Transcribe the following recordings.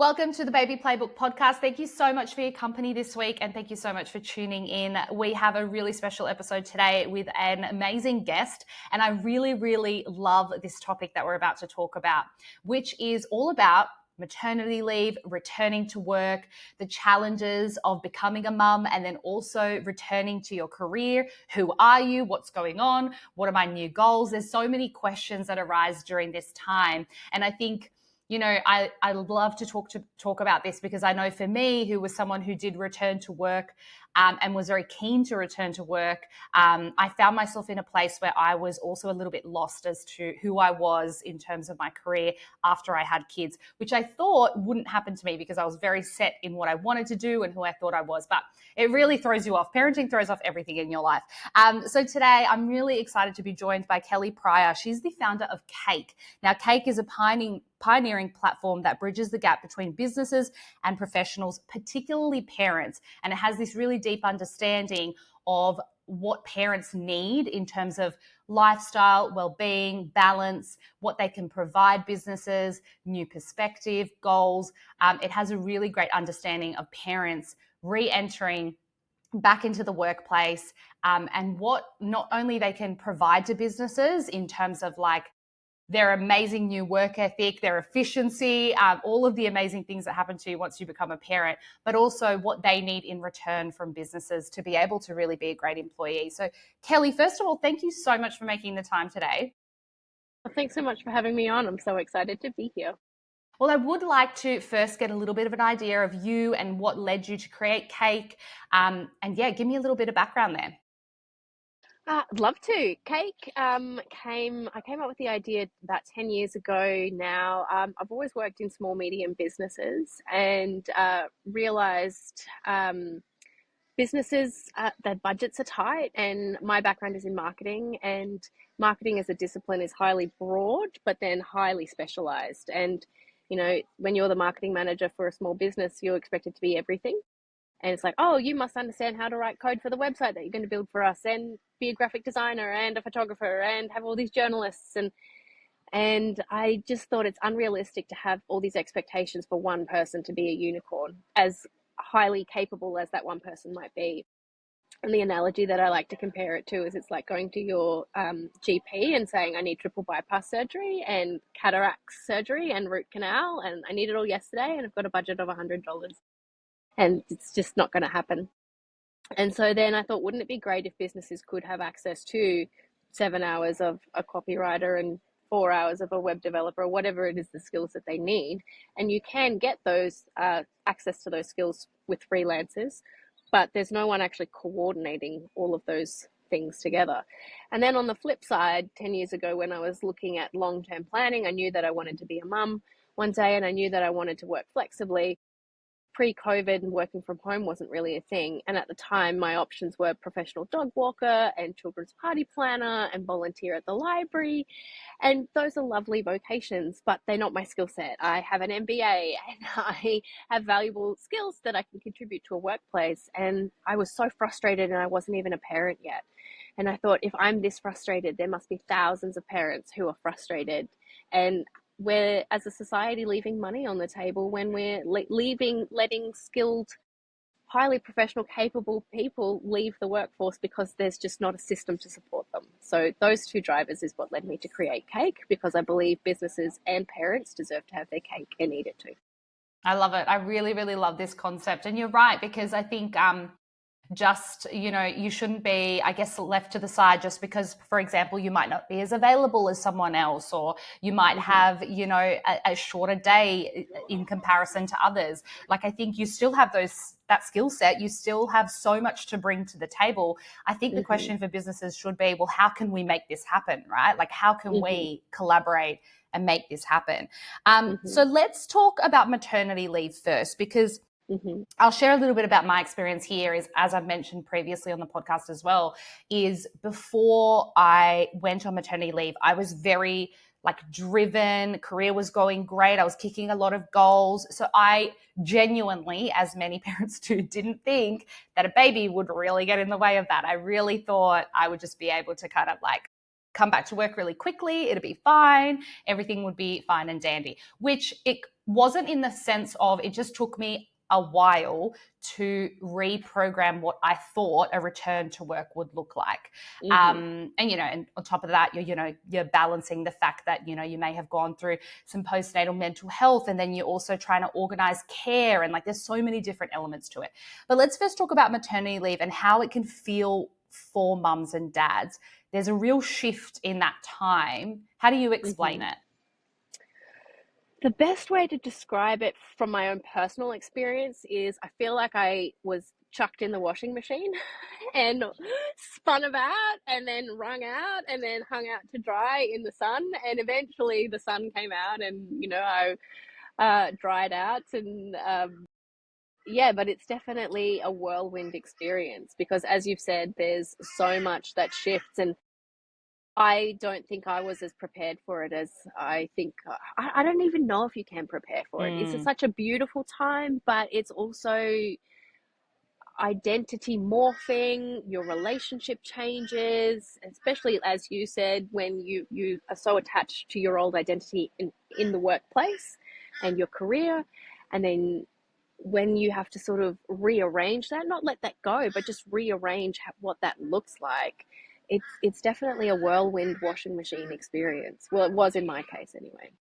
Welcome to the Baby Playbook podcast. Thank you so much for your company this week, and thank you so much for tuning in. We have a really special episode today with an amazing guest, and I really love this topic that we're about to talk about, which is all about maternity leave, returning to work, the challenges of becoming a mum, and then also returning to your career. Who are you? What's going on? What are my new goals? There's so many questions that arise during this time, and I think I love to talk about this because I know for me, who was someone who did return to work and was very keen to return to work, I found myself in a place where I was also a little bit lost as to who I was in terms of my career after I had kids, which I thought wouldn't happen to me because I was very set in what I wanted to do and who I thought I was. But it really throws you off. Parenting throws off everything in your life. So today I'm really excited to be joined by Kelly Pryor. She's the founder of Cake. Now, Cake is a pioneering platform that bridges the gap between businesses and professionals, particularly parents. And it has this really deep understanding of what parents need in terms of lifestyle, well-being, balance, what they can provide businesses, new perspective, goals. It has a really great understanding of parents re-entering back into the workplace and what not only they can provide to businesses in terms of like their amazing new work ethic, their efficiency, all of the amazing things that happen to you once you become a parent, but also what they need in return from businesses to be able to really be a great employee. So Kelly, first of all, thank you so much for making the time today. Well, thanks so much for having me on. I'm so excited to be here. Well, I would like to first get a little bit of an idea of you and what led you to create Cake. Give me a little bit of background there. I'd love to. Cake I came up with the idea about 10 years ago now. I've always worked in small, medium businesses and realized businesses, their budgets are tight, and my background is in marketing, and marketing as a discipline is highly broad, but then highly specialized. And, when you're the marketing manager for a small business, you're expected to be everything. And it's like, oh, you must understand how to write code for the website that you're going to build for us, and be a graphic designer and a photographer and have all these journalists. And I just thought it's unrealistic to have all these expectations for one person to be a unicorn, as highly capable as that one person might be. And the analogy that I like to compare it to is it's like going to your GP and saying, I need triple bypass surgery and cataract surgery and root canal, and I need it all yesterday, and I've got a budget of $100. And it's just not going to happen. And so then I thought, wouldn't it be great if businesses could have access to 7 hours of a copywriter and 4 hours of a web developer, or whatever it is, the skills that they need. And you can get those access to those skills with freelancers, but there's no one actually coordinating all of those things together. And then on the flip side, 10 years ago, when I was looking at long-term planning, I knew that I wanted to be a mum one day, and I knew that I wanted to work flexibly. Pre-COVID, working from home wasn't really a thing. And at the time, my options were professional dog walker and children's party planner and volunteer at the library. And those are lovely vocations, but they're not my skill set. I have an MBA and I have valuable skills that I can contribute to a workplace. And I was so frustrated, and I wasn't even a parent yet. And I thought, if I'm this frustrated, there must be thousands of parents who are frustrated. And we're, as a society, leaving money on the table when we're letting skilled, highly professional, capable people leave the workforce because there's just not a system to support them. So those two drivers is what led me to create Cake, because I believe businesses and parents deserve to have their cake and eat it too. I love it. I really love this concept. And you're right, because I think you shouldn't be, I guess, left to the side just because, for example, you might not be as available as someone else, or you might have, a shorter day in comparison to others. Like, I think you still have that skill set. You still have so much to bring to the table. I think the question for businesses should be, well, how can we make this happen, right? Like, how can we collaborate and make this happen? So let's talk about maternity leave first, because I'll share a little bit about my experience here. Is, as I've mentioned previously on the podcast as well, is before I went on maternity leave, I was very driven, career was going great. I was kicking a lot of goals. So I genuinely, as many parents do, didn't think that a baby would really get in the way of that. I really thought I would just be able to kind of come back to work really quickly, it'd be fine, everything would be fine and dandy, which it wasn't in the sense of it just took me a while to reprogram what I thought a return to work would look like. And, and on top of that, you're balancing the fact that, you may have gone through some postnatal mental health, and then you're also trying to organize care, and like there's so many different elements to it. But let's first talk about maternity leave and how it can feel for mums and dads. There's a real shift in that time. How do you explain it? The best way to describe it from my own personal experience is I feel like I was chucked in the washing machine and spun about and then wrung out and then hung out to dry in the sun. And eventually the sun came out and, I dried out. And but it's definitely a whirlwind experience because, as you've said, there's so much that shifts. And I don't think I was as prepared for it as I think. I don't even know if you can prepare for it. It's such a beautiful time, but it's also identity morphing. Your relationship changes, especially as you said, when you are so attached to your old identity in the workplace and your career, and then when you have to sort of rearrange that, not let that go, but just rearrange what that looks like. It's definitely a whirlwind washing machine experience. Well, it was in my case anyway.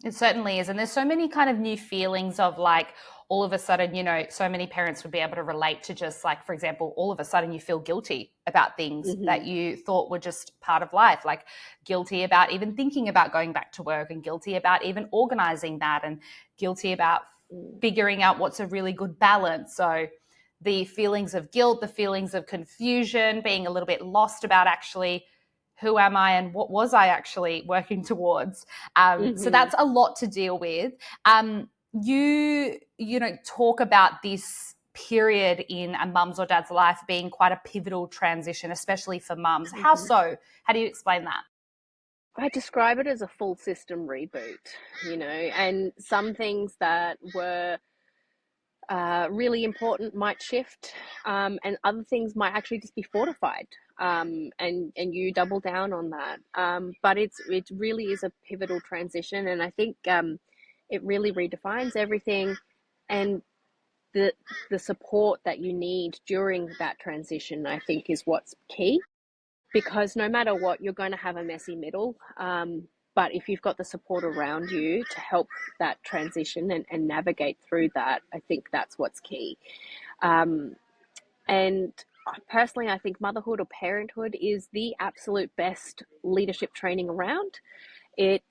It certainly is. And there's so many kind of new feelings of like all of a sudden, so many parents would be able to relate to just like, for example, all of a sudden you feel guilty about things that you thought were just part of life, like guilty about even thinking about going back to work, and guilty about even organizing that, and guilty about figuring out what's a really good balance. So the feelings of guilt, the feelings of confusion, being a little bit lost about actually who am I and what was I actually working towards. So that's a lot to deal with. You talk about this period in a mum's or dad's life being quite a pivotal transition, especially for mums. How so? How do you explain that? I describe it as a full system reboot, and some things that were really important might shift, and other things might actually just be fortified, and you double down on that. But it really is a pivotal transition, and I think it really redefines everything, and the support that you need during that transition, I think, is what's key, because no matter what, you're going to have a messy middle. But if you've got the support around you to help that transition and navigate through that, I think that's what's key. And personally, I think motherhood or parenthood is the absolute best leadership training around. It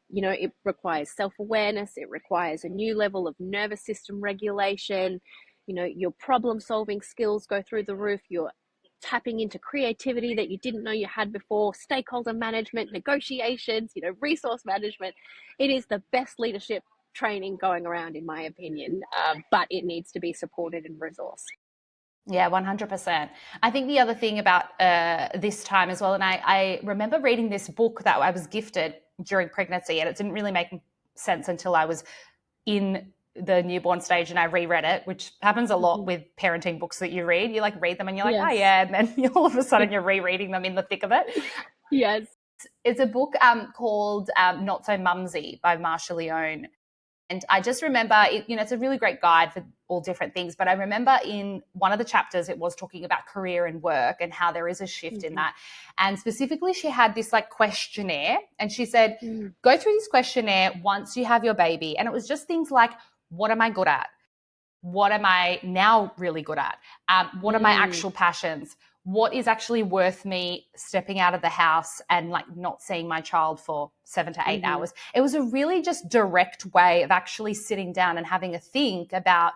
requires self-awareness. It requires a new level of nervous system regulation. Your problem-solving skills go through the roof. You're tapping into creativity that you didn't know you had before, stakeholder management, negotiations, resource management. It is the best leadership training going around, in my opinion, but it needs to be supported and resourced. Yeah, 100%. I think the other thing about this time as well, and I remember reading this book that I was gifted during pregnancy, and it didn't really make sense until I was in the newborn stage and I reread it, which happens a lot with parenting books that you read. You like read them and you're like, oh yeah, and then all of a sudden you're rereading them in the thick of it. Yes. It's a book called Not So Mumsy by Marsha Leone. And I just remember, it's a really great guide for all different things. But I remember in one of the chapters, it was talking about career and work and how there is a shift in that. And specifically, she had this like questionnaire, and she said, go through this questionnaire once you have your baby. And it was just things like, what am I good at? What am I now really good at? What are my actual passions? What is actually worth me stepping out of the house and like not seeing my child for 7 to 8 hours? It was a really just direct way of actually sitting down and having a think about,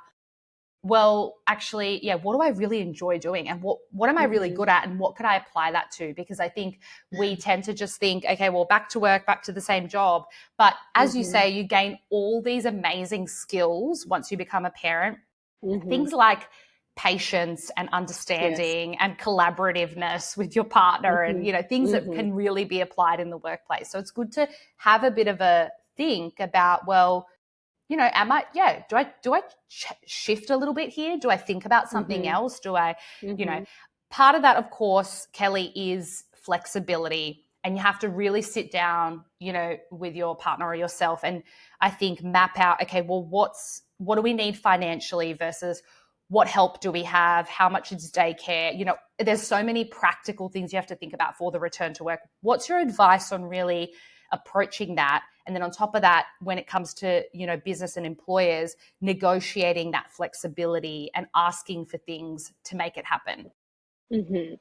well, actually, yeah, what do I really enjoy doing, and what am I really good at, and what could I apply that to? Because I think we tend to just think, okay, well, back to work, back to the same job. But as you say, you gain all these amazing skills once you become a parent. Things like patience and understanding and collaborativeness with your partner, and things that can really be applied in the workplace. So it's good to have a bit of a think about, well, do I shift a little bit here? Do I think about something else? Do I, part of that, of course, Kelly, is flexibility and you have to really sit down, with your partner or yourself, and I think map out, okay, well, what do we need financially versus what help do we have? How much is daycare? There's so many practical things you have to think about for the return to work. What's your advice on really approaching that? And then on top of that, when it comes to, business and employers, negotiating that flexibility and asking for things to make it happen. Mm-hmm.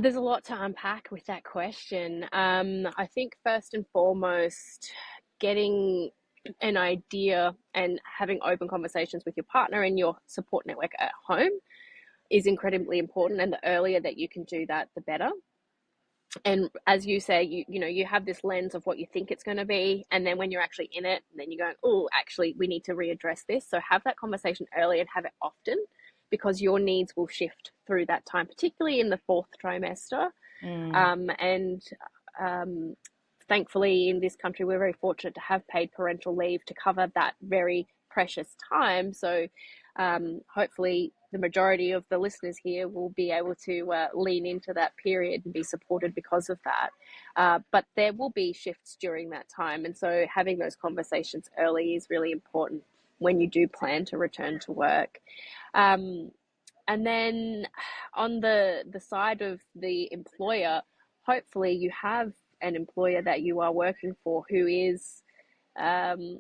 There's a lot to unpack with that question. I think first and foremost, getting an idea and having open conversations with your partner and your support network at home is incredibly important. And the earlier that you can do that, the better. And as you say, you have this lens of what you think it's going to be, and then when you're actually in it, then you're going, oh, actually, we need to readdress this. So have that conversation early and have it often, because your needs will shift through that time, particularly in the fourth trimester. Thankfully, in this country, we're very fortunate to have paid parental leave to cover that very precious time. So hopefully the majority of the listeners here will be able to lean into that period and be supported because of that. But there will be shifts during that time. And so having those conversations early is really important when you do plan to return to work. And then on the side of the employer, hopefully you have an employer that you are working for who is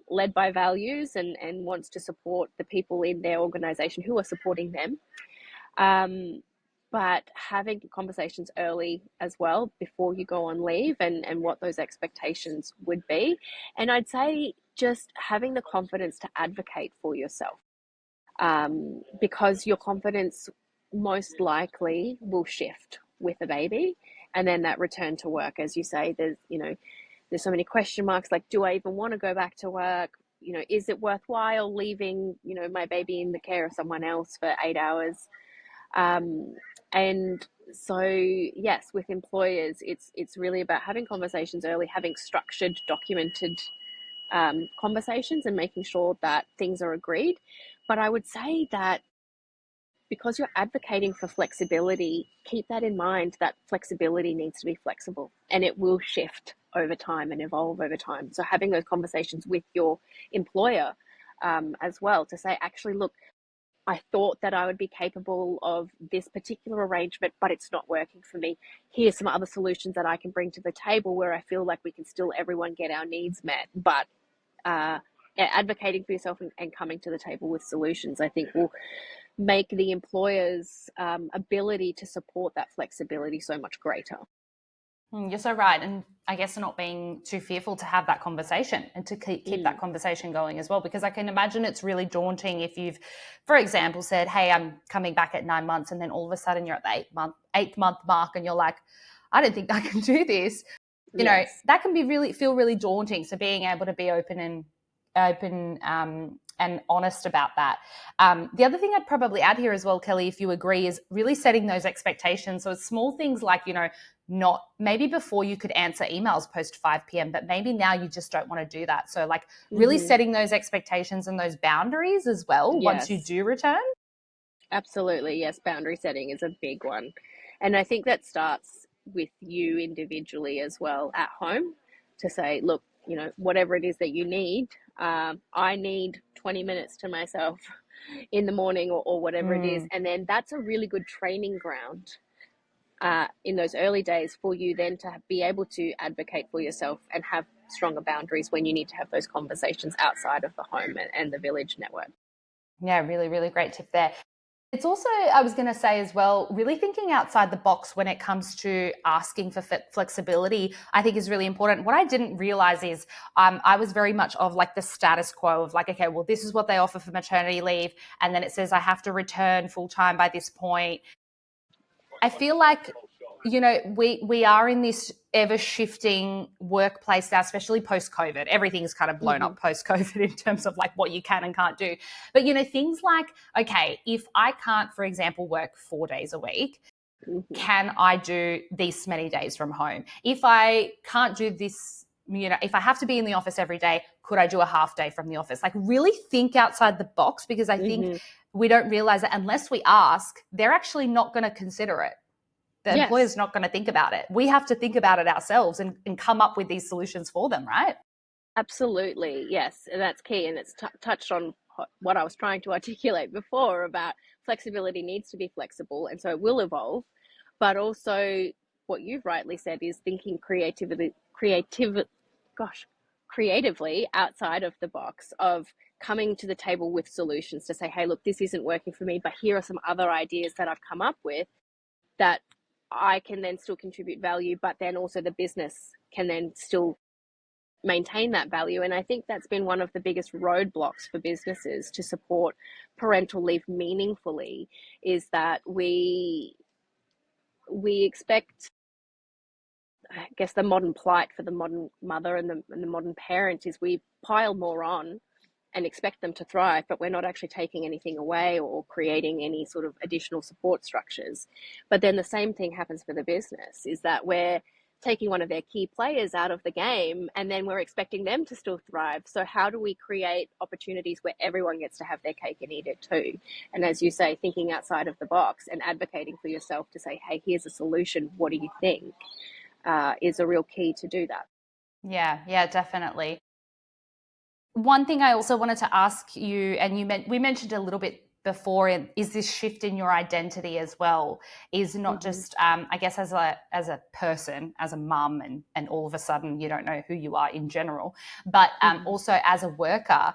led by values and wants to support the people in their organization who are supporting them. But having conversations early as well before you go on leave and what those expectations would be. And I'd say just having the confidence to advocate for yourself, because your confidence most likely will shift with a baby. And then that return to work, as you say, there's so many question marks, like, do I even want to go back to work? Is it worthwhile leaving, my baby in the care of someone else for 8 hours? And so, yes, with employers, it's really about having conversations early, having structured, documented conversations and making sure that things are agreed. But I would say that because you're advocating for flexibility, keep that in mind, that flexibility needs to be flexible and it will shift over time and evolve over time. So having those conversations with your employer as well to say, actually, look, I thought that I would be capable of this particular arrangement, but it's not working for me. Here's some other solutions that I can bring to the table where I feel like we can still everyone get our needs met. But advocating for yourself and coming to the table with solutions, I think will make the employer's ability to support that flexibility so much greater. You're so right. And I guess not being too fearful to have that conversation and to keep that conversation going as well, because I can imagine it's really daunting if you've, for example, said, hey, I'm coming back at 9 months, and then all of a sudden you're at the eighth month mark and you're like, I don't think I can do this. That can be feel really daunting. So being able to be open and honest about that. The other thing I'd probably add here as well, Kelly, if you agree, is really setting those expectations. So it's small things like, not maybe before you could answer emails post 5 p.m., but maybe now you just don't want to do that. So like really setting those expectations and those boundaries as well once you do return. Absolutely. Yes. Boundary setting is a big one. And I think that starts with you individually as well at home to say, look, whatever it is that you need, I need 20 minutes to myself in the morning or whatever it is. And then that's a really good training ground in those early days for you then to be able to advocate for yourself and have stronger boundaries when you need to have those conversations outside of the home and the village network. Yeah, really, really great tip there. It's also, I was going to say as well, really thinking outside the box when it comes to asking for flexibility, I think is really important. What I didn't realize is I was very much of like the status quo of like, okay, well, this is what they offer for maternity leave. And then it says I have to return full time by this point. I feel like, we are in this ever shifting workplace now, especially post-COVID. Everything's kind of blown up post-COVID in terms of like what you can and can't do. But, things like, okay, if I can't, for example, work 4 days a week, can I do this many days from home? If I can't do this, if I have to be in the office every day, could I do a half day from the office? Like really think outside the box, because I think we don't realize that unless we ask, they're actually not going to consider it. The Yes. employer's not going to think about it. We have to think about it ourselves and come up with these solutions for them, right? Absolutely, yes, and that's key. And it's touched on what I was trying to articulate before about flexibility needs to be flexible, and so it will evolve. But also, what you've rightly said is thinking creatively outside of the box of coming to the table with solutions to say, hey, look, this isn't working for me, but here are some other ideas that I've come up with that I can then still contribute value, but then also the business can then still maintain that value. And I think that's been one of the biggest roadblocks for businesses to support parental leave meaningfully, is that we expect, I guess, the modern plight for the modern mother and the modern parent is we pile more on and expect them to thrive, but we're not actually taking anything away or creating any sort of additional support structures. But then the same thing happens for the business, is that we're taking one of their key players out of the game and then we're expecting them to still thrive. So how do we create opportunities where everyone gets to have their cake and eat it too? And as you say, thinking outside of the box and advocating for yourself to say, hey, here's a solution, what do you think, is a real key to do that. Yeah, definitely. One thing I also wanted to ask you, and we mentioned a little bit before, is this shift in your identity as well? Is not just, I guess, as a person, as a mum, and all of a sudden you don't know who you are in general, but also as a worker.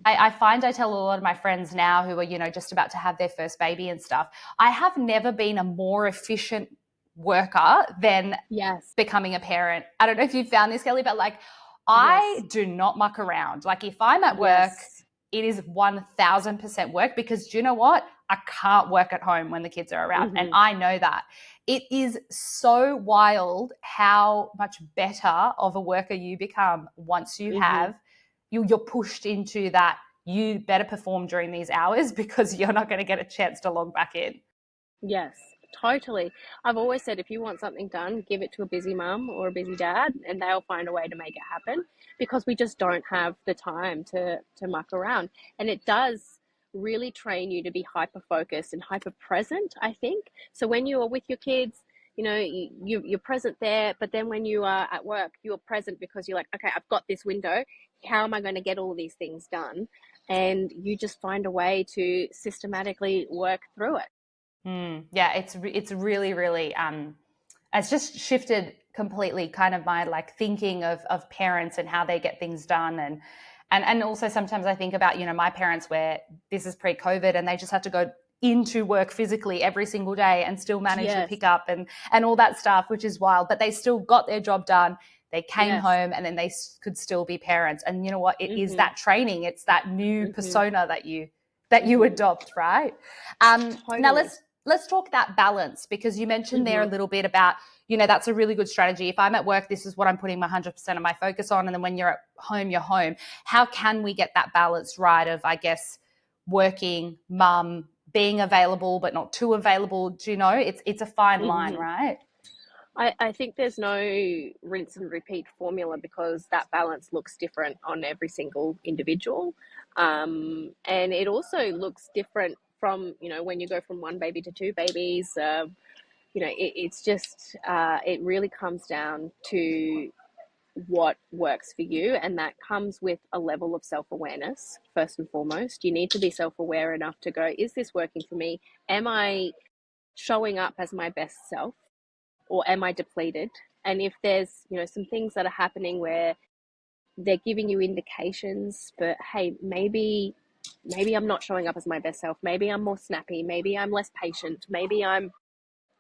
I find I tell a lot of my friends now who are, just about to have their first baby and stuff, I have never been a more efficient worker than Yes. becoming a parent. I don't know if you found this, Kelly, but like, I Yes. do not muck around. Like, if I'm at work, Yes. it is 1000% work, because do you know what? I can't work at home when the kids are around. And I know that. It is so wild how much better of a worker you become once you have, you're pushed into that. You better perform during these hours because you're not going to get a chance to log back in. Yes, totally. I've always said if you want something done, give it to a busy mum or a busy dad, and they'll find a way to make it happen, because we just don't have the time to muck around. And it does really train you to be hyper focused and hyper present, I think. So when you are with your kids, you're present there, but then when you are at work, you're present because you're like, okay, I've got this window. How am I going to get all these things done? And you just find a way to systematically work through it. Yeah, it's really, really it's just shifted completely kind of my like thinking of parents and how they get things done. And also sometimes I think about, my parents, where this is pre-COVID and they just had to go into work physically every single day and still manage the Yes. pickup and all that stuff, which is wild, but they still got their job done. They came Yes. home and then they could still be parents. And you know what? It is that training. It's that new persona that you adopt, right? Now Totally. let's talk that balance, because you mentioned there a little bit about, that's a really good strategy. If I'm at work, this is what I'm putting my 100% of my focus on. And then when you're at home, you're home. How can we get that balance right of, I guess, working, mum, being available, but not too available? Do you know, it's a fine line, right? I think there's no rinse and repeat formula, because that balance looks different on every single individual. And it also looks different from, when you go from one baby to two babies. It's just, it really comes down to what works for you. And that comes with a level of self awareness, first and foremost. You need to be self aware enough to go, is this working for me? Am I showing up as my best self? Or am I depleted? And if there's, some things that are happening where they're giving you indications, but hey, maybe I'm not showing up as my best self. Maybe I'm more snappy. Maybe I'm less patient. Maybe I'm,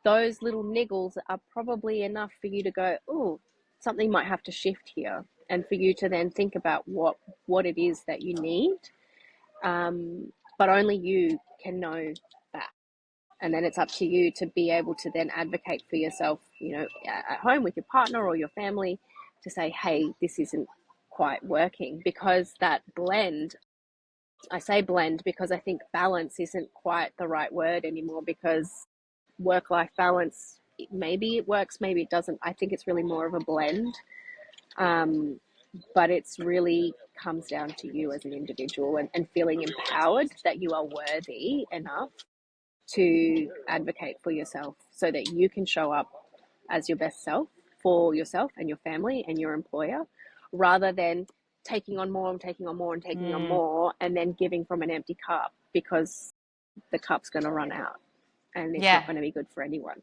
those little niggles are probably enough for you to go, oh, something might have to shift here. And for you to then think about what it is that you need. But only you can know that. And then it's up to you to be able to then advocate for yourself, at home with your partner or your family, to say, hey, this isn't quite working. Because that blend, I say blend because I think balance isn't quite the right word anymore, because work-life balance, maybe it works, maybe it doesn't. I think it's really more of a blend. But it's really comes down to you as an individual, and feeling empowered that you are worthy enough to advocate for yourself so that you can show up as your best self for yourself and your family and your employer, rather than taking on more and taking on more and taking on more, and then giving from an empty cup, because the cup's going to run out and it's not going to be good for anyone.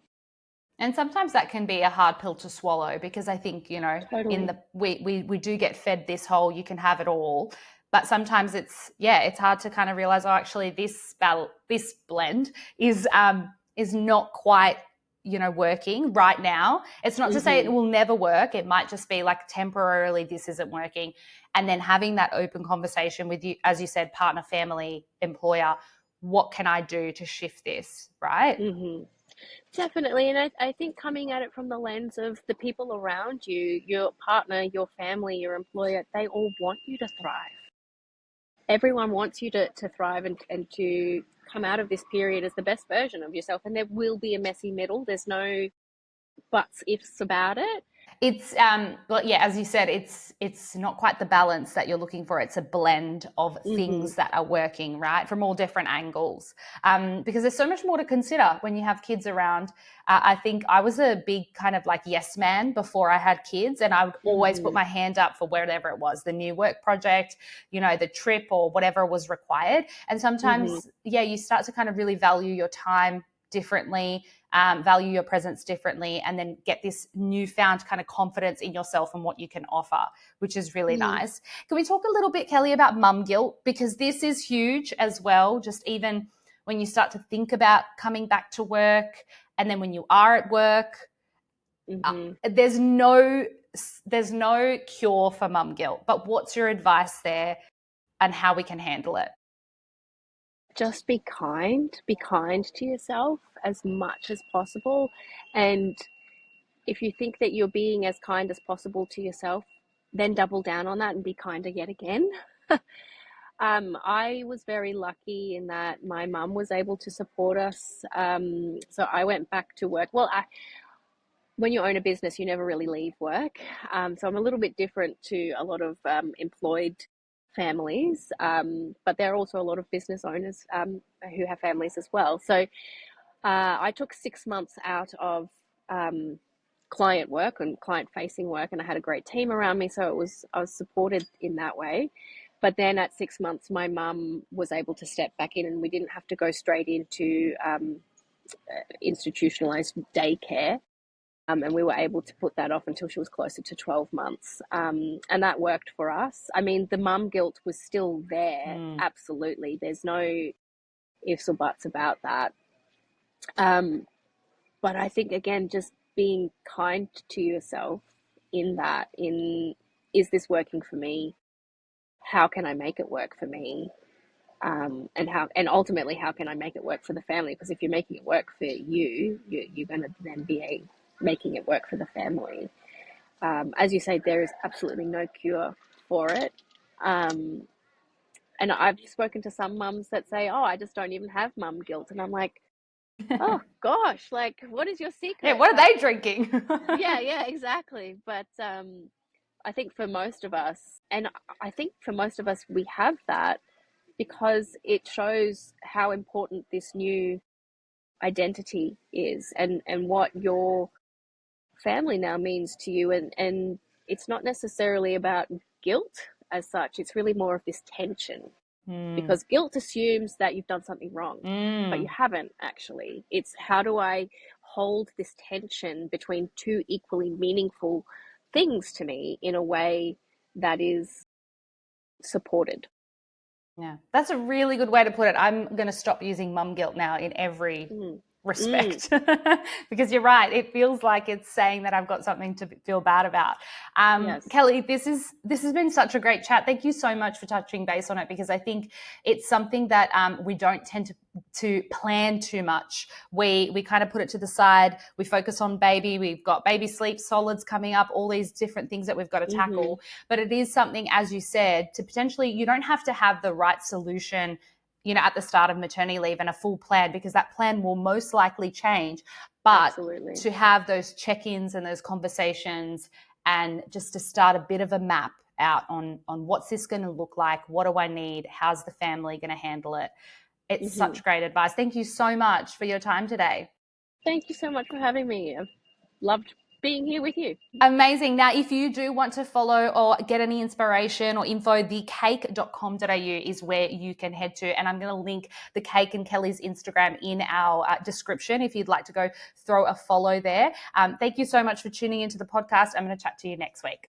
And sometimes that can be a hard pill to swallow, because I think, Totally. we do get fed this whole, you can have it all. But sometimes it's hard to kind of realize, oh, actually this blend is not quite, working right now. It's not to say it will never work. It might just be like temporarily this isn't working. And then having that open conversation with you, as you said, partner, family, employer, what can I do to shift this, right? Definitely. And I think coming at it from the lens of the people around you, your partner, your family, your employer, they all want you to thrive. Everyone wants you to thrive and to come out of this period as the best version of yourself. And there will be a messy middle. There's no buts, ifs about it. It's as you said, it's not quite the balance that you're looking for. It's a blend of things that are working, right, from all different angles. Because there's so much more to consider when you have kids around. I think I was a big kind of like yes man before I had kids, and I would always put my hand up for whatever it was, the new work project, the trip, or whatever was required. And sometimes, you start to kind of really value your time differently, value your presence differently, and then get this newfound kind of confidence in yourself and what you can offer, which is really nice. Can we talk a little bit, Kelly, about mum guilt? Because this is huge as well, just even when you start to think about coming back to work, and then when you are at work, there's no cure for mum guilt. But what's your advice there and how we can handle it? Just be kind to yourself as much as possible. And if you think that you're being as kind as possible to yourself, then double down on that and be kinder yet again. I was very lucky in that my mum was able to support us. So I went back to work. Well, when you own a business, you never really leave work. So I'm a little bit different to a lot of employed families, but there are also a lot of business owners who have families as well. So I took 6 months out of client work and client-facing work, and I had a great team around me, so I was supported in that way. But then at 6 months, my mum was able to step back in, and we didn't have to go straight into institutionalized daycare. And we were able to put that off until she was closer to 12 months. And that worked for us. I mean, the mum guilt was still there. Absolutely. There's no ifs or buts about that. But I think, again, just being kind to yourself is this working for me? How can I make it work for me? And ultimately, how can I make it work for the family? Because if you're making it work for you, you're going to then be making it work for the family. As you say, there is absolutely no cure for it. And I've spoken to some mums that say, oh, I just don't even have mum guilt. And I'm like, oh gosh, like, what is your secret? Yeah, what are they drinking? yeah, exactly. But I think for most of us, we have that because it shows how important this new identity is, and what your family now means to you. And it's not necessarily about guilt as such. It's really more of this tension, because guilt assumes that you've done something wrong, but you haven't actually. It's how do I hold this tension between two equally meaningful things to me in a way that is supported. Yeah, that's a really good way to put it. I'm going to stop using mum guilt now in every respect because you're right. It feels like it's saying that I've got something to feel bad about. Yes. Kelly, this has been such a great chat. Thank you so much for touching base on it, because I think it's something that we don't tend to plan too much. We kind of put it to the side. We focus on baby. We've got baby sleep solids coming up, all these different things that we've got to tackle. But it is something, as you said, to potentially, you don't have to have the right solution at the start of maternity leave and a full plan, because that plan will most likely change. But Absolutely. To have those check-ins and those conversations, and just to start a bit of a map out on what's this going to look like, what do I need, how's the family going to handle it, It's such great advice. Thank you so much for your time today. Thank you so much for having me. I've loved being here with you. Amazing. Now, if you do want to follow or get any inspiration or info, thecake.com.au is where you can head to. And I'm going to link the Cake and Kelly's Instagram in our description if you'd like to go throw a follow there. Thank you so much for tuning into the podcast. I'm going to chat to you next week.